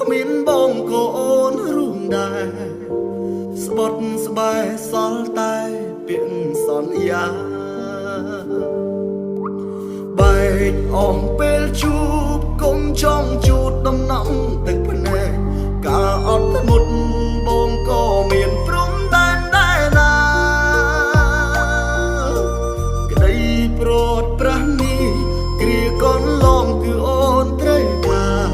គ្មានបងក៏អូនរួមដែរស្បត់ស្បែកសល់តែពាក្យសន្យាបែកអងពេលជួបកុំចង់ជូតដំណំទឹកភ្នែកការអត់ធ្មត់បងក៏មានព្រំដែនដែរណាក្តីប្រត់ប្រាស់នេះគ្រាកូនឡងគឺអូនត្រូវការ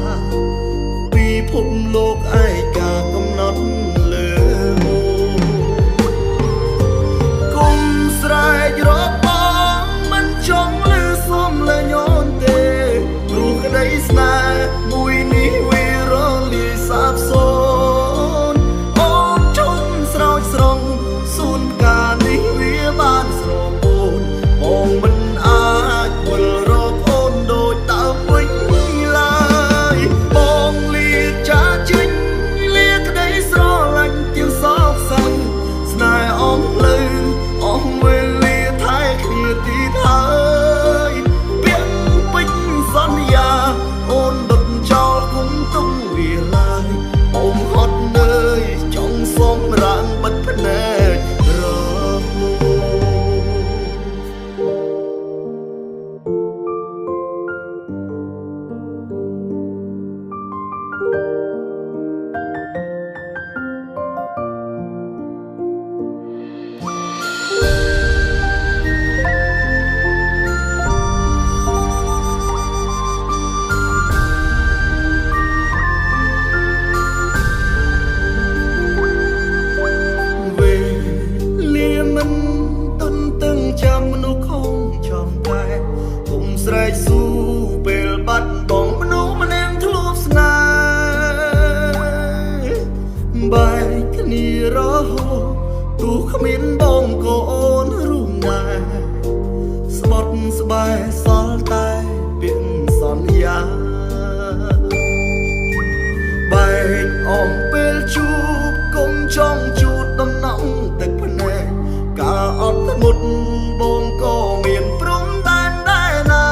ពីភពលោកឯកាកំណត់លើគុំស្រែករបងមិនចង់លឺសុំលើញអូនទេព្រោះក្តីស្នេហ៍មួយនេះវារលាយសាបសូន្យអូនជុំស្រោចស្រង់សួនផ្កានេះវាបានស្រពោនបងមិនអាចវិលរកអូនដូចដើមវិញឡើយបងលាចាចេញលាក្តីស្រឡាញ់ទាំងសោកសៅស្នេហ៍អស់លើអស់វេលាថែគ្នាទីហើយពាក្យពេចន៍សន្យាអូនដុតចោលគុំទុំវាឡើយអូនហត់នឿយចង់សុំរាងបិទភ្នែករហូតចាំមនុស្សខំចំតែគុំស្រែកស៊ូពេលបាត់បងមនុស្សម្នាក់ធ្លាប់ស្នេហ៍បែកគ្នារហូតទោះគ្មានបងក៏អូនរួមដែរស្បត់ស្បែកសល់តែពាក្យសន្យាបែកអងពេលជួបកុំចង់ជូតដំណំទឹកភ្នែកការអត់ធ្មត់បងក៏មានព្រំដែនដែរណា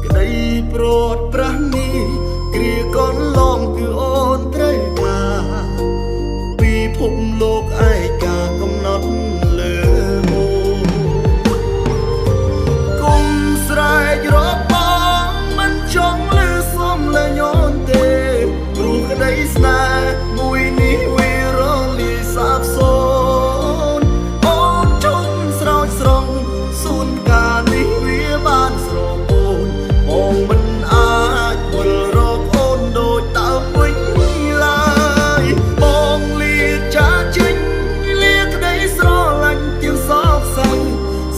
ក្តីប្រត់ប្រាស់នេះគ្រាកូនឡងគឺអូនត្រូវការពីភពលោកឯកាកំណត់លើគុំស្រែករបងមិនចង់លឺសុំលើញអូនទេព្រោះក្តីស្នេហ៍មួយនេះវារលាយសាបសូន្យអូនជុំស្រោចស្រង់សួនផ្កានេះវាបានស្រពោនបងមិនអាចវិលរកអូនដូចដើមវិញឡើយបងលាចាចេញលាក្តីស្រឡាញ់ទាំងសោកសៅ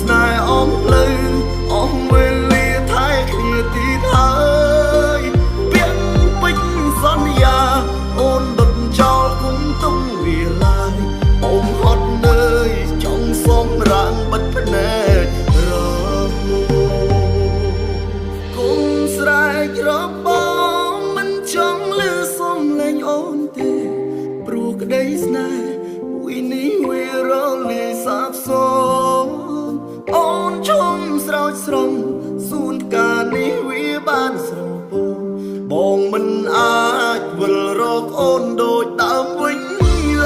ស្នេហ៍អស់លើអស់វេលាថែគ្នាទីហើយពាក្យពេចន៍សន្យាអូនដុតចោលគុំទុំវាឡើយអូនហត់នឿយចង់សុំរាងបិទភ្នែករហូតគុំស្រែករបងមិនចង់លឺសុំលេងអូនទេព្រោះក្តីស្នេហ៍មួយនេះវារលាយសាបសូន្យអូនជុំស្រោចស្រង់សួនផ្កានេះវាបានស្រពោនបងមិនអាចវិលរកអូនដូចដើមវិញ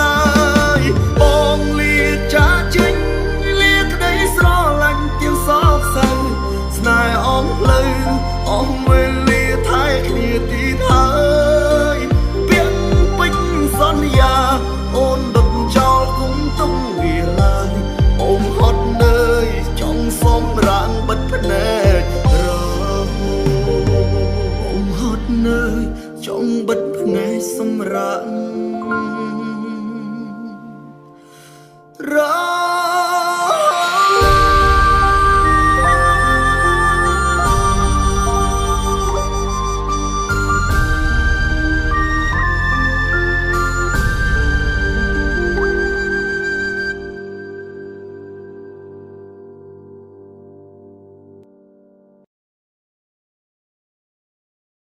ឡើយបងលាចាចេញលាក្តីស្រឡាញ់ទាំងសោកសៅស្នេហ៍អស់លើអស់វេលាថែគ្នាទីហើយពាក្យពេចន៍សន្យាអូនដុតចោលគុំទុំវាឡើយអូនហត់នឿយចង់សុំរាងបិទភ្នែករហូតអូនហត់នឿយចង់បិទភ្នែកសម្រាប់